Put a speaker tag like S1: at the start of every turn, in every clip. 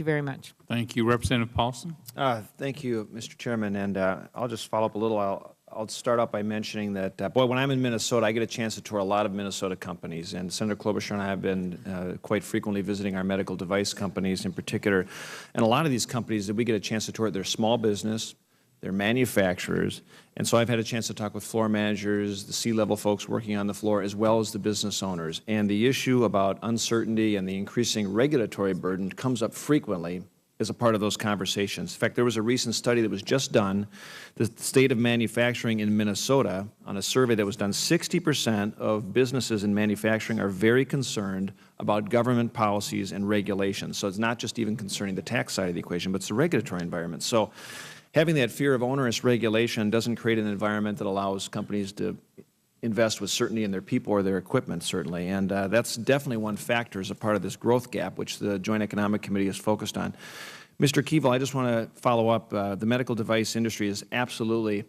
S1: you very much.
S2: Thank you. Representative Paulsen.
S3: Thank you, Mr. Chairman. And I'll just follow up a little. I'll start out by mentioning that, boy, when I'm in Minnesota, I get a chance to tour a lot of Minnesota companies. And Senator Klobuchar and I have been quite frequently visiting our medical device companies in particular. And a lot of these companies that we get a chance to tour, they're small business, they're manufacturers. And so I've had a chance to talk with floor managers, the C-level folks working on the floor, as well as the business owners. And the issue about uncertainty and the increasing regulatory burden comes up frequently as a part of those conversations. In fact, there was a recent study that was just done, the state of manufacturing in Minnesota, on a survey that was done. 60% of businesses in manufacturing are very concerned about government policies and regulations. So it's not just even concerning the tax side of the equation, but it's the regulatory environment. So having that fear of onerous regulation doesn't create an environment that allows companies to invest with certainty in their people or their equipment, certainly. And that's definitely one factor as a part of this growth gap, which the Joint Economic Committee is focused on. Mr. Keevil, I just want to follow up. The medical device industry is absolutely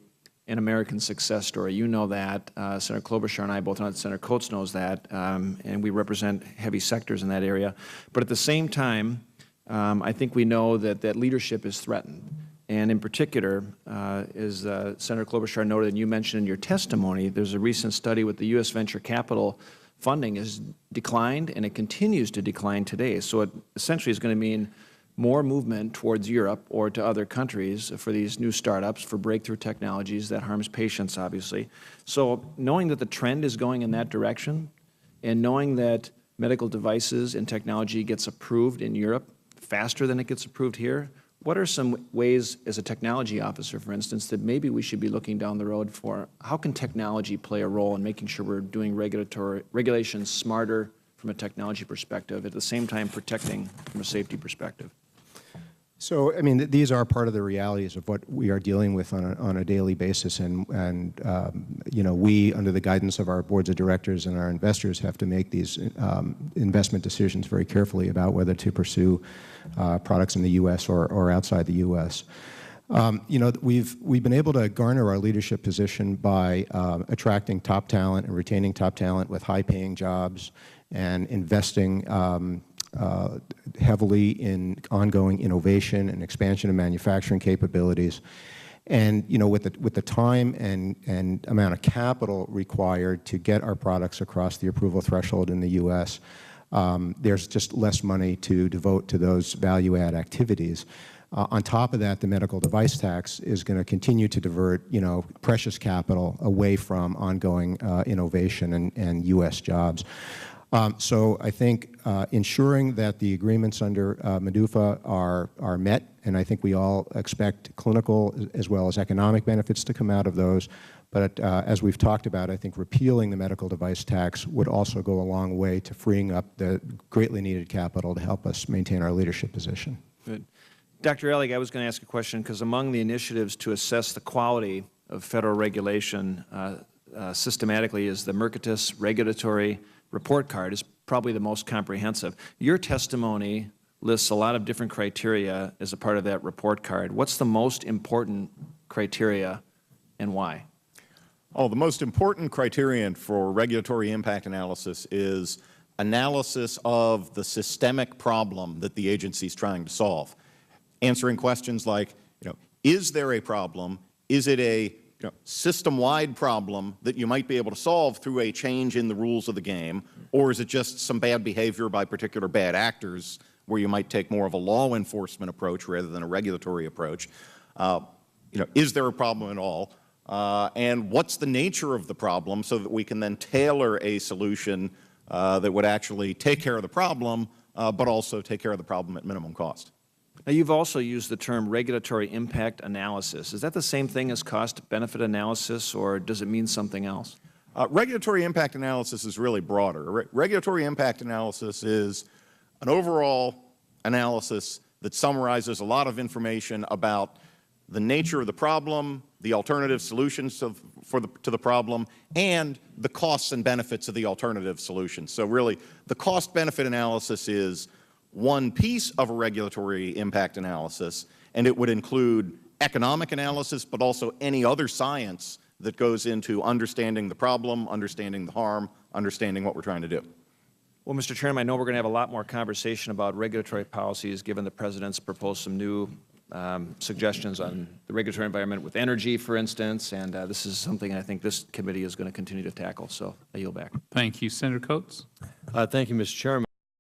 S3: an American success story. You know that. Senator Klobuchar and I both know that. Senator Coates knows that. And we represent heavy sectors in that area. But at the same time, I think we know that that leadership is threatened. And in particular, as Senator Klobuchar noted and you mentioned in your testimony, there's a recent study with the U.S. venture capital funding has declined, and it continues to decline today. So it essentially is going to mean more movement towards Europe or to other countries for these new startups, for breakthrough technologies that harms patients, obviously. So knowing that the trend is going in that direction, and knowing that medical devices and technology gets approved in Europe faster than it gets approved here, what are some ways, as a technology officer, for instance, that maybe we should be looking down the road for? How can technology play a role in making sure we're doing regulations smarter from a technology perspective, at the same time protecting from a safety perspective?
S4: So, I mean, these are part of the realities of what we are dealing with on a daily basis, and you know, we, under the guidance of our boards of directors and our investors, have to make these investment decisions very carefully about whether to pursue products in the U.S. or outside the U.S. You know, we've been able to garner our leadership position by attracting top talent and retaining top talent with high-paying jobs, and investing heavily in ongoing innovation and expansion of manufacturing capabilities. And you know, with the time and amount of capital required to get our products across the approval threshold in the U.S., there's just less money to devote to those value-add activities. On top of that, the medical device tax is going to continue to divert, you know, precious capital away from ongoing innovation and U.S. jobs. So I think ensuring that the agreements under MDUFA are met, and I think we all expect clinical as well as economic benefits to come out of those. But as we've talked about, I think repealing the medical device tax would also go a long way to freeing up the greatly needed capital to help us maintain our leadership position.
S3: Good. Dr. Ellig, I was going to ask a question, because among the initiatives to assess the quality of federal regulation systematically is the Mercatus Regulatory Report Card. Is probably the most comprehensive. Your testimony lists a lot of different criteria as a part of that report card. What's the most important criteria, and why?
S5: Oh, the most important criterion for regulatory impact analysis is analysis of the systemic problem that the agency is trying to solve. Answering questions like, you know, is there a problem? Is it a system-wide problem that you might be able to solve through a change in the rules of the game, or is it just some bad behavior by particular bad actors where you might take more of a law enforcement approach rather than a regulatory approach? You know, is there a problem at all? And what's the nature of the problem, so that we can then tailor a solution that would actually take care of the problem, but also take care of the problem at minimum cost.
S3: Now, you've also used the term regulatory impact analysis. Is that the same thing as cost-benefit analysis, or does it mean something else?
S5: Regulatory impact analysis is really broader. Regulatory impact analysis is an overall analysis that summarizes a lot of information about the nature of the problem, the alternative solutions to the problem, and the costs and benefits of the alternative solutions. So really, the cost-benefit analysis is one piece of a regulatory impact analysis, and it would include economic analysis, but also any other science that goes into understanding the problem, understanding the harm, understanding what we're trying to do.
S3: Well, Mr. Chairman, I know we're going to have a lot more conversation about regulatory policies, given the President's proposed some new suggestions on the regulatory environment with energy, for instance, and this is something I think this committee is going to continue to tackle, so I yield back.
S1: Thank you. Senator Coates?
S2: Thank you, Mr. Chairman.